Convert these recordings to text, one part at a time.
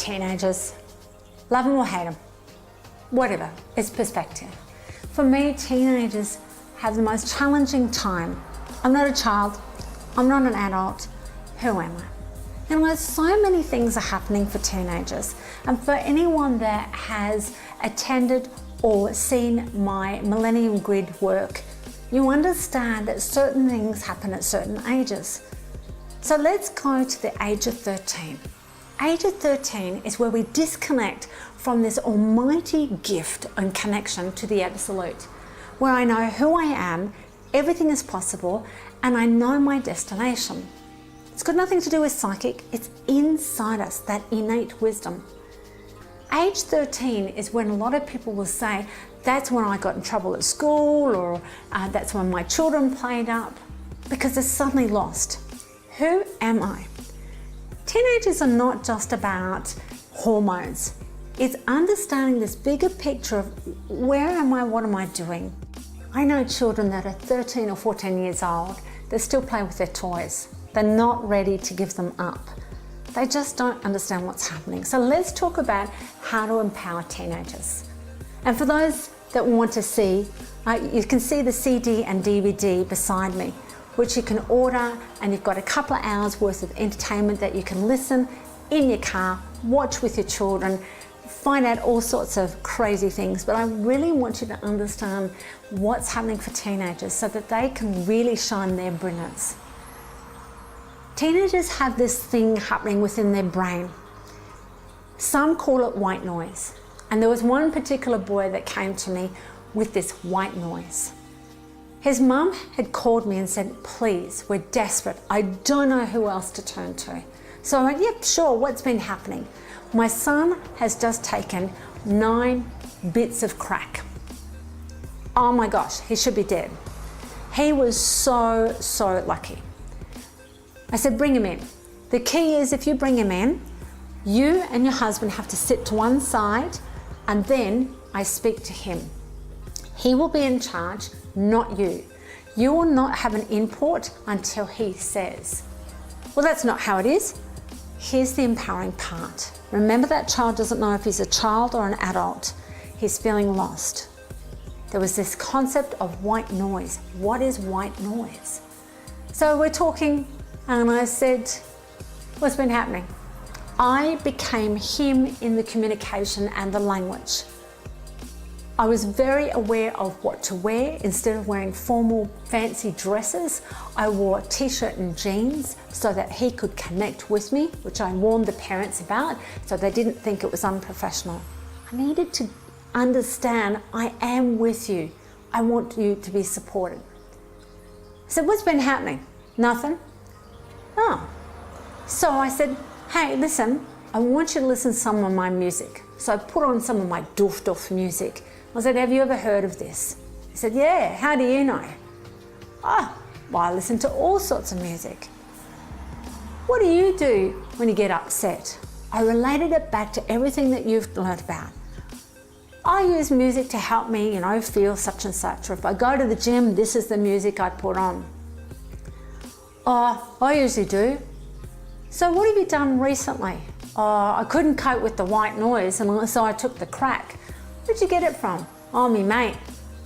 teenagers. Love them or hate them. Whatever, it's perspective. For me, teenagers have the most challenging time. I'm not a child, I'm not an adult, who am I? And so many things are happening for teenagers. And for anyone that has attended or seen my Millennium grid work, you understand that certain things happen at certain ages. So let's go to the age of 13. Age of 13 is where we disconnect from this almighty gift and connection to the absolute, where I know who I am, everything is possible, and I know my destination. It's got nothing to do with psychic, it's inside us, that innate wisdom. Age 13 is when a lot of people will say, that's when I got in trouble at school, or that's when my children played up, because they're suddenly lost. Who am I? Teenagers are not just about hormones. It's understanding this bigger picture of where am I, what am I doing? I know children that are 13 or 14 years old, they still play with their toys. They're not ready to give them up. They just don't understand what's happening. So let's talk about how to empower teenagers. And for those that want to see, you can see the CD and DVD beside me, which you can order, and you've got a couple of hours worth of entertainment that you can listen in your car, watch with your children, find out all sorts of crazy things. But I really want you to understand what's happening for teenagers so that they can really shine their brilliance. Teenagers have this thing happening within their brain. Some call it white noise. And there was one particular boy that came to me with this white noise. His mum had called me and said, please, we're desperate. I don't know who else to turn to. So I went, yep, sure, what's been happening? My son has just taken 9 bits of crack. Oh my gosh, he should be dead. He was so lucky. I said, bring him in. The key is if you bring him in, you and your husband have to sit to one side, and then I speak to him. He will be in charge, not you. You will not have an input until he says. Well, that's not how it is. Here's the empowering part. Remember, that child doesn't know if he's a child or an adult. He's feeling lost. There was this concept of white noise. What is white noise? So we're talking, and I said, what's been happening? I became him in the communication and the language. I was very aware of what to wear. Instead of wearing formal fancy dresses, I wore a t-shirt and jeans so that he could connect with me, which I warned the parents about so they didn't think it was unprofessional. I needed to understand, I am with you. I want you to be supported. I said, what's been happening? Nothing. Oh. So I said, hey, listen, I want you to listen to some of my music. So I put on some of my doof music. I said, have you ever heard of this? He said, yeah, how do you know? Oh, well, I listen to all sorts of music. What do you do when you get upset? I related it back to everything that you've learned about. I use music to help me, feel such and such. Or if I go to the gym, this is the music I put on. Oh, I usually do. So what have you done recently? Oh, I couldn't cope with the white noise, and so I took the crack. Where'd you get it from? Oh, me mate.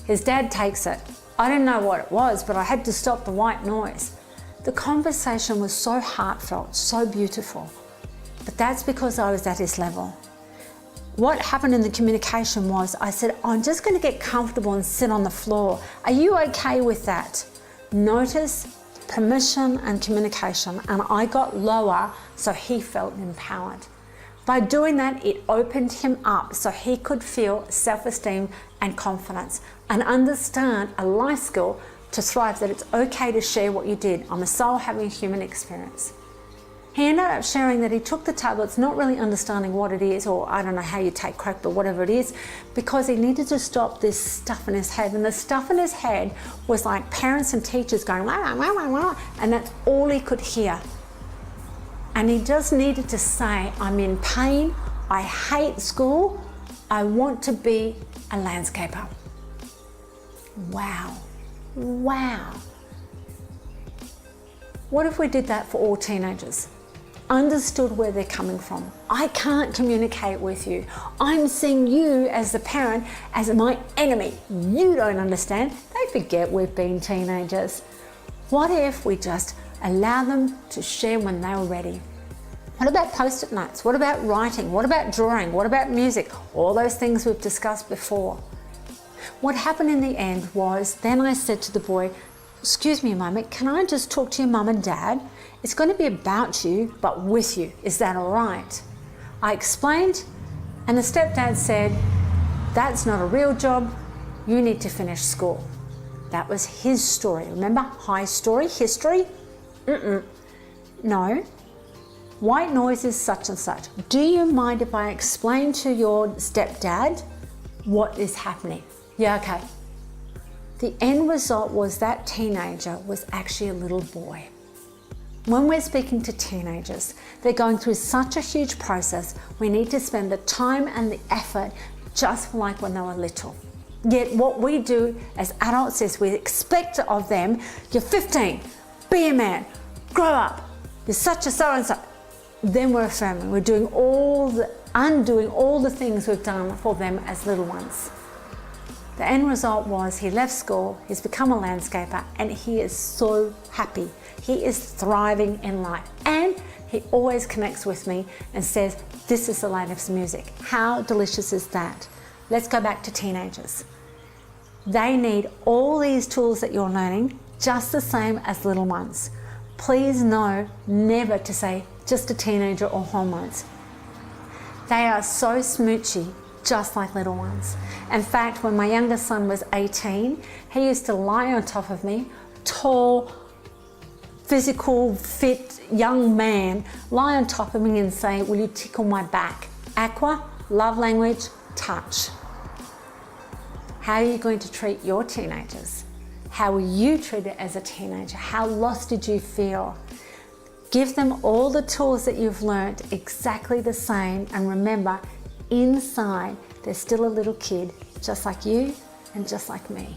His dad takes it. I didn't know what it was, but I had to stop the white noise. The conversation was so heartfelt, so beautiful. But that's because I was at his level. What happened in the communication was, I said, I'm just going to get comfortable and sit on the floor. Are you okay with that? Notice, permission and communication, and I got lower so he felt empowered. By doing that, it opened him up so he could feel self-esteem and confidence and understand a life skill to thrive, that it's okay to share what you did. I'm a soul having a human experience. He ended up sharing that he took the tablets, not really understanding what it is, or I don't know how you take crack, but whatever it is, because he needed to stop this stuff in his head. And the stuff in his head was like parents and teachers going, wah, wah, wah, wah, and that's all he could hear. And he just needed to say, I'm in pain, I hate school, I want to be a landscaper. Wow, wow. What if we did that for all teenagers? understood where they're coming from. I can't communicate with you. I'm seeing you as the parent as my enemy. You don't understand. They forget we've been teenagers. What if we just allow them to share when they were ready? What about post-it notes? What about writing? What about drawing? What about music? All those things we've discussed before. What happened in the end was, then I said to the boy, excuse me, Mummy, can I just talk to your mum and dad? It's going to be about you, but with you. Is that all right? I explained, and the stepdad said, that's not a real job. You need to finish school. That was his story. Remember, high story, history? No. White noise is such and such. Do you mind if I explain to your stepdad what is happening? Yeah, okay. The end result was that teenager was actually a little boy. When we're speaking to teenagers, they're going through such a huge process, we need to spend the time and the effort just like when they were little. Yet what we do as adults is we expect of them, you're 15, be a man, grow up, you're such a so-and-so. Then we're affirming, we're doing undoing all the things we've done for them as little ones. The end result was he left school, he's become a landscaper, and he is so happy. He is thriving in life. And he always connects with me and says, this is the latest music. How delicious is that? Let's go back to teenagers. They need all these tools that you're learning just the same as little ones. Please know never to say just a teenager or hormones. They are so smoochy, just like little ones. In fact, when my youngest son was 18, he used to lie on top of me, tall, physical, fit, young man, lie on top of me and say, will you tickle my back? Aqua, love language, touch. How are you going to treat your teenagers? How were you treated as a teenager? How lost did you feel? Give them all the tools that you've learned exactly the same, and remember, inside, they're still a little kid, just like you and just like me.